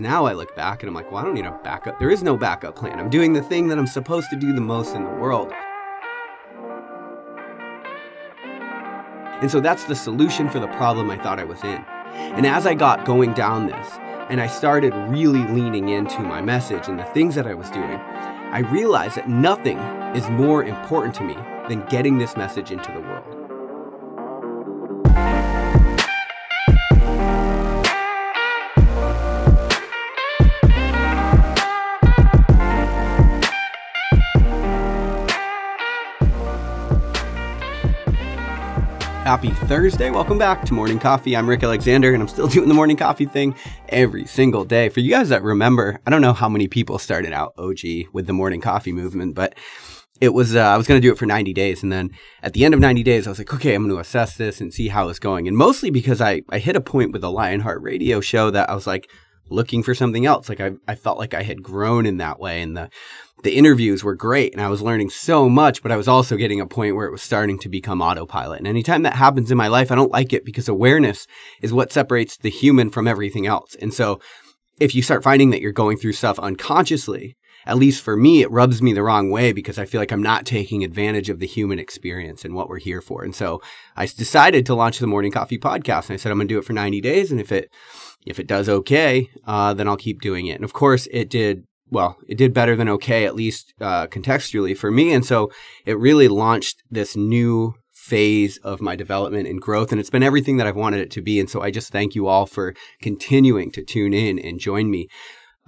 Now I look back and I'm like, well, I don't need a backup. There is no backup plan. I'm doing the thing that I'm supposed to do the most in the world. And so that's the solution for the problem I thought I was in. And as I got going down this, and I started really leaning into my message and the things that I was doing, I realized that nothing is more important to me than getting this message into the world. Happy Thursday. Welcome back to Morning Coffee. I'm Rick Alexander, and I'm still doing the morning coffee thing every single day. For you guys that remember, I don't know how many people started out OG with the morning coffee movement, but it was, I was going to do it for 90 days. And then at the end of 90 days, I was like, okay, I'm going to assess this and see how it's going. And mostly because I hit a point with the Lionheart radio show that I was like looking for something else. Like I felt like I had grown in that way. And the interviews were great and I was learning so much, but I was also getting a point where it was starting to become autopilot. And anytime that happens in my life, I don't like it because awareness is what separates the human from everything else. And so if you start finding that you're going through stuff unconsciously, at least for me, it rubs me the wrong way because I feel like I'm not taking advantage of the human experience and what we're here for. And so I decided to launch the Morning Coffee podcast. And I said, I'm going to do it for 90 days. And if it does okay, then I'll keep doing it. And of course it did better than okay, at least contextually for me. And so it really launched this new phase of my development and growth. And it's been everything that I've wanted it to be. And so I just thank you all for continuing to tune in and join me.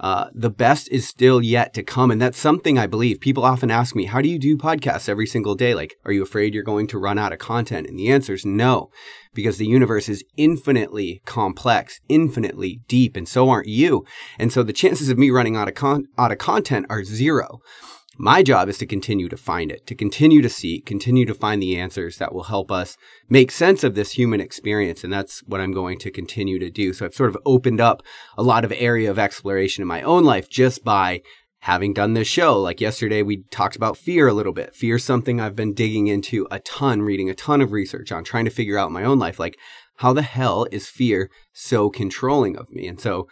The best is still yet to come. And that's something I believe. People often ask me, how do you do podcasts every single day? Like, are you afraid you're going to run out of content? And the answer is no, because the universe is infinitely complex, infinitely deep, and so aren't you. And so the chances of me running out of content are zero. My job is to continue to find it, to continue to seek, continue to find the answers that will help us make sense of this human experience. And that's what I'm going to continue to do. So I've sort of opened up a lot of area of exploration in my own life just by having done this show. Like yesterday, we talked about fear a little bit. Fear is something I've been digging into a ton, reading a ton of research on, trying to figure out in my own life, like how the hell is fear so controlling of me? And so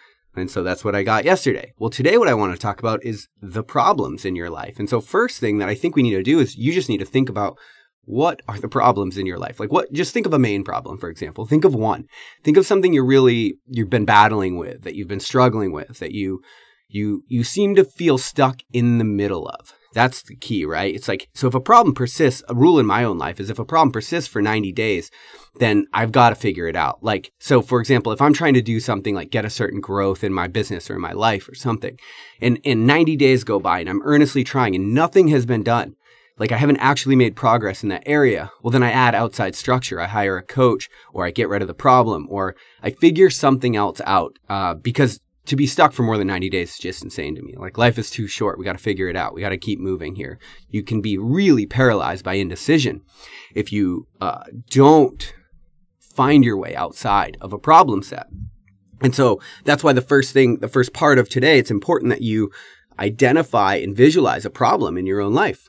that's what I got yesterday. Well, today what I want to talk about is the problems in your life. And so first thing that I think we need to do is you just need to think about what are the problems in your life? Like just think of a main problem, for example. Think of one. Think of something you've been battling with, that you've been struggling with, that you seem to feel stuck in the middle of. That's the key, right? It's like, so if a problem persists, a rule in my own life is if a problem persists for 90 days, then I've got to figure it out. Like, so for example, if I'm trying to do something like get a certain growth in my business or in my life or something, and 90 days go by and I'm earnestly trying and nothing has been done, like I haven't actually made progress in that area, well, then I add outside structure. I hire a coach, or I get rid of the problem, or I figure something else out, because to be stuck for more than 90 days is just insane to me. Like life is too short. We got to figure it out. We got to keep moving here. You can be really paralyzed by indecision if you don't find your way outside of a problem set. And so that's why the first part of today, it's important that you identify and visualize a problem in your own life.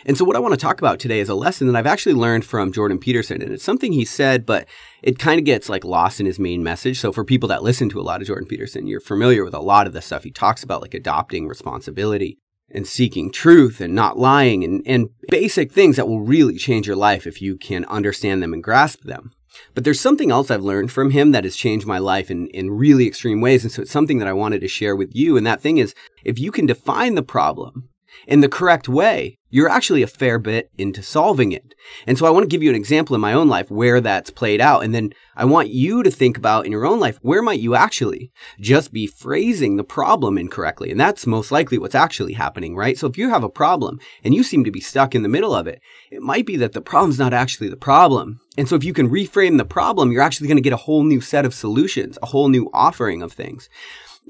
And so what I want to talk about today is a lesson that I've actually learned from Jordan Peterson. And it's something he said, but it kind of gets like lost in his main message. So for people that listen to a lot of Jordan Peterson, you're familiar with a lot of the stuff he talks about, like adopting responsibility and seeking truth and not lying and basic things that will really change your life if you can understand them and grasp them. But there's something else I've learned from him that has changed my life in really extreme ways. And so it's something that I wanted to share with you. And that thing is, if you can define the problem in the correct way, you're actually a fair bit into solving it. And so I want to give you an example in my own life where that's played out. And then I want you to think about in your own life, where might you actually just be phrasing the problem incorrectly? And that's most likely what's actually happening, right? So if you have a problem and you seem to be stuck in the middle of it, it might be that the problem's not actually the problem. And so if you can reframe the problem, you're actually going to get a whole new set of solutions, a whole new offering of things.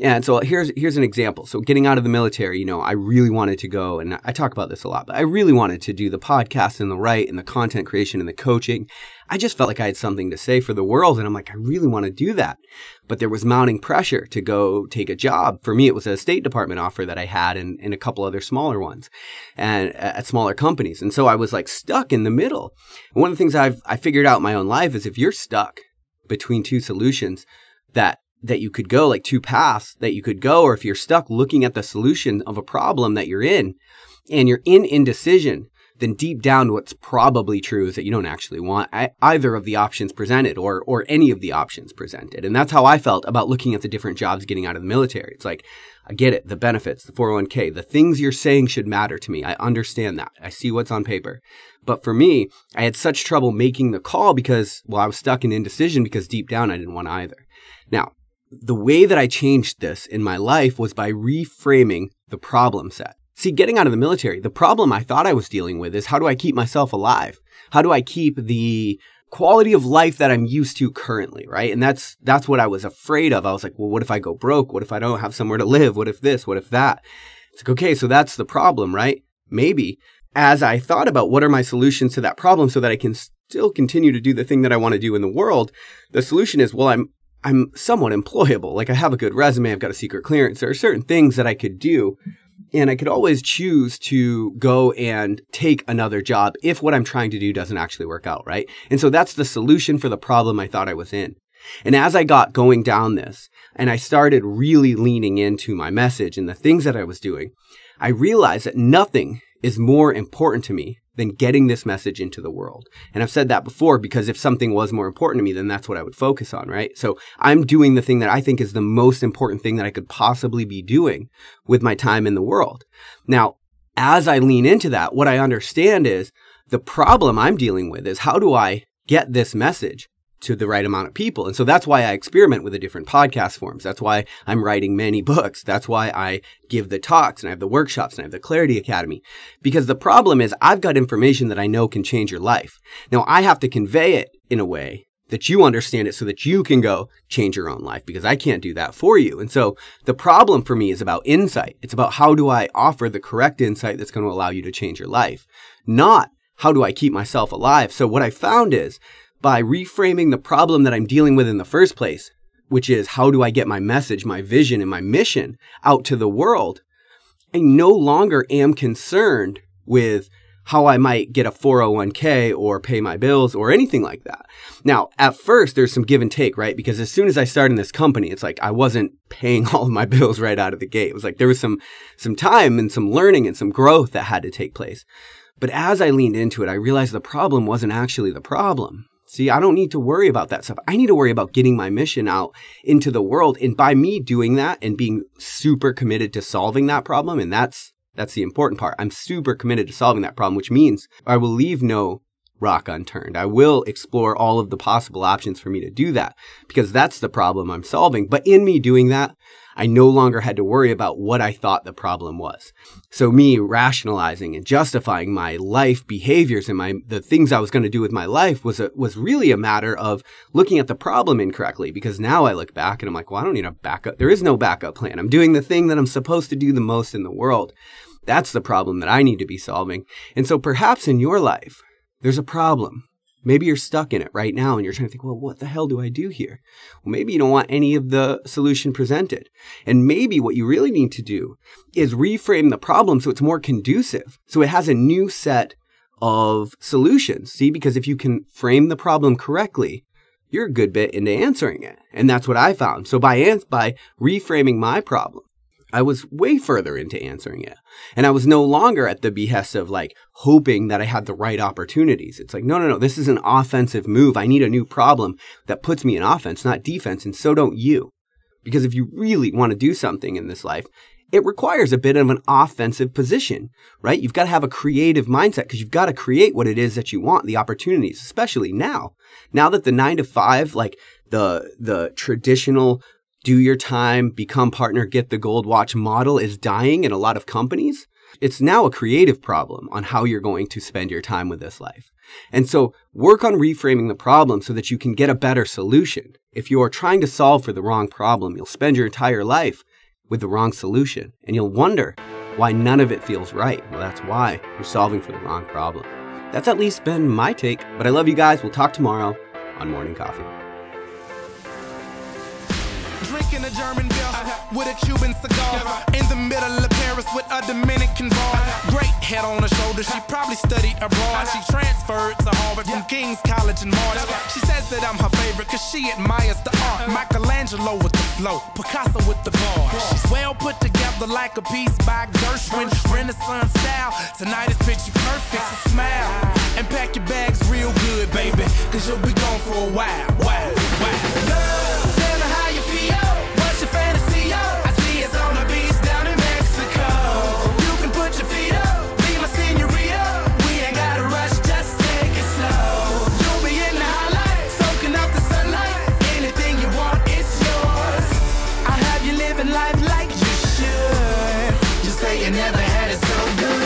And so here's an example. So getting out of the military, I really wanted to go, and I talk about this a lot, but I really wanted to do the podcast and the write and the content creation and the coaching. I just felt like I had something to say for the world. And I'm like, I really want to do that. But there was mounting pressure to go take a job. For me, it was a State Department offer that I had and a couple other smaller ones and at smaller companies. And so I was like stuck in the middle. And one of the things I figured out in my own life is if you're stuck between two solutions, that that you could go, like two paths that you could go, or if you're stuck looking at the solution of a problem that you're in and you're in indecision, then deep down what's probably true is that you don't actually want either of the options presented or any of the options presented. And that's how I felt about looking at the different jobs getting out of the military. It's like, I get it, the benefits, the 401k, the things you're saying should matter to me. I understand that. I see what's on paper. But for me, I had such trouble making the call because, well, I was stuck in indecision because deep down I didn't want either. Now, the way that I changed this in my life was by reframing the problem set. See, getting out of the military, the problem I thought I was dealing with is how do I keep myself alive? How do I keep the quality of life that I'm used to currently, right? And that's what I was afraid of. I was like, well, what if I go broke? What if I don't have somewhere to live? What if this? What if that? It's like, okay, so that's the problem, right? Maybe. As I thought about what are my solutions to that problem so that I can still continue to do the thing that I want to do in the world, the solution is, well, I'm somewhat employable. Like I have a good resume. I've got a secret clearance. There are certain things that I could do. And I could always choose to go and take another job if what I'm trying to do doesn't actually work out, right? And so that's the solution for the problem I thought I was in. And as I got going down this and I started really leaning into my message and the things that I was doing, I realized that nothing is more important to me than getting this message into the world. And I've said that before because if something was more important to me, then that's what I would focus on, right? So I'm doing the thing that I think is the most important thing that I could possibly be doing with my time in the world. Now, as I lean into that, what I understand is the problem I'm dealing with is how do I get this message to the right amount of people? And so that's why I experiment with the different podcast forms. That's why I'm writing many books. That's why I give the talks and I have the workshops and I have the Clarity Academy. Because the problem is I've got information that I know can change your life. Now I have to convey it in a way that you understand it so that you can go change your own life because I can't do that for you. And so the problem for me is about insight. It's about how do I offer the correct insight that's going to allow you to change your life, not how do I keep myself alive. So what I found is by reframing the problem that I'm dealing with in the first place, which is how do I get my message, my vision, and my mission out to the world, I no longer am concerned with how I might get a 401k or pay my bills or anything like that. Now, at first, there's some give and take, right? Because as soon as I started in this company, it's like I wasn't paying all of my bills right out of the gate. It was like there was some time and some learning and some growth that had to take place. But as I leaned into it, I realized the problem wasn't actually the problem. See, I don't need to worry about that stuff. I need to worry about getting my mission out into the world. And by me doing that and being super committed to solving that problem, and that's the important part. I'm super committed to solving that problem, which means I will leave no rock unturned. I will explore all of the possible options for me to do that because that's the problem I'm solving. But in me doing that, I no longer had to worry about what I thought the problem was. So me rationalizing and justifying my life behaviors and the things I was going to do with my life was really a matter of looking at the problem incorrectly, because now I look back and I'm like, well, I don't need a backup. There is no backup plan. I'm doing the thing that I'm supposed to do the most in the world. That's the problem that I need to be solving. And so perhaps in your life, there's a problem. Maybe you're stuck in it right now and you're trying to think, well, what the hell do I do here? Well, maybe you don't want any of the solution presented. And maybe what you really need to do is reframe the problem so it's more conducive. So it has a new set of solutions. See, because if you can frame the problem correctly, you're a good bit into answering it. And that's what I found. So by reframing my problem, I was way further into answering it. And I was no longer at the behest of like hoping that I had the right opportunities. It's like, no, this is an offensive move. I need a new problem that puts me in offense, not defense. And so don't you. Because if you really want to do something in this life, it requires a bit of an offensive position, right? You've got to have a creative mindset because you've got to create what it is that you want, the opportunities, especially now. Now that the 9-to-5, like the traditional do your time, become partner, get the gold watch model is dying in a lot of companies. It's now a creative problem on how you're going to spend your time with this life. And so work on reframing the problem so that you can get a better solution. If you're trying to solve for the wrong problem, you'll spend your entire life with the wrong solution. And you'll wonder why none of it feels right. Well, that's why you're solving for the wrong problem. That's at least been my take. But I love you guys. We'll talk tomorrow on Morning Coffee. drinking a German beer with a Cuban cigar in the middle of Paris with a Dominican bar. Great head on her shoulder, she probably studied abroad. She transferred to Harvard from King's College in March. She says that I'm her favorite cause she admires the art. Michelangelo with the flow, Picasso with the bar. She's well put together like a piece by Gershwin, Renaissance style. Tonight is picture perfect, so smile and pack your bags real good, baby, cause you'll be gone for a while. Wow, wow. Girl, tell me how you feel. What's your fantasy, yo? I see it's on the beach down in Mexico. You can put your feet up, be my senorita. We ain't gotta rush, just take it slow. You'll be in the highlight, soaking up the sunlight. Anything you want, it's yours. I have you living life like you should. You say you never had it so good.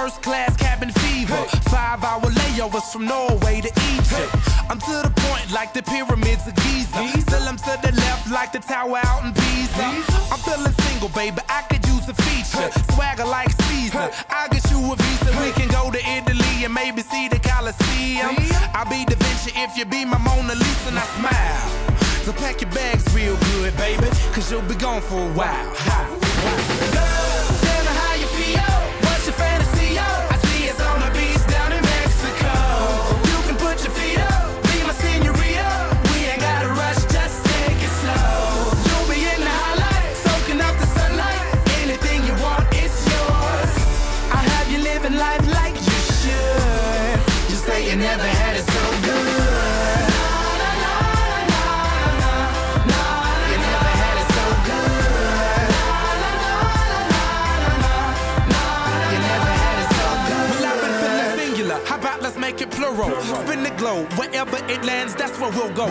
First class cabin fever, 5-hour layovers from Norway to Egypt. I'm to the point like the pyramids of Giza. Still I'm to the left like the tower out in Pisa. I'm feeling single, baby, I could use a feature. Swagger like Caesar, I'll get you a visa. We can go to Italy and maybe see the Colosseum. I'll be Da Vinci if you be my Mona Lisa and I smile. So pack your bags real good, baby, cause you'll be gone for a while. Girl, tell me how you feel. What's your fantasy, yo? I see it's on the beach down in Mexico. You can put your feet up, be my senorita. We ain't gotta rush, just take it slow. You'll be in the highlight, soaking up the sunlight. Anything you want, it's yours. I have you living life like you should. You say you never had it so good. Let's make it plural. Spin the globe, wherever it lands, that's where we'll go.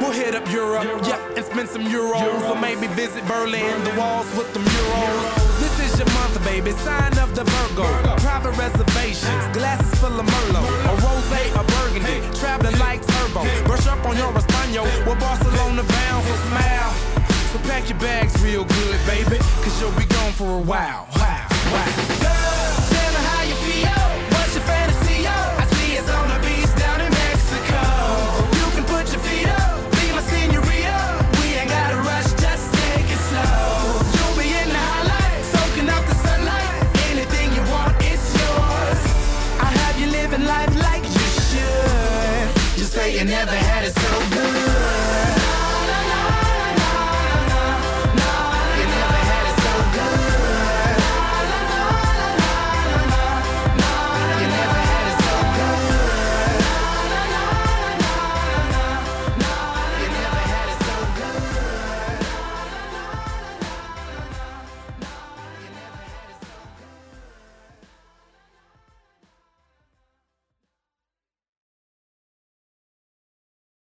We'll hit up Europe, yeah, and spend some euros. Or maybe visit Berlin, the walls with the murals. This is your month, baby, sign of the Virgo. Private reservations, glasses full of Merlot. A rosé, a burgundy, traveling like turbo. Brush up on your Espanol, we're Barcelona bound, so smile. So pack your bags real good, baby, cause you'll be gone for a while. Wow, wow.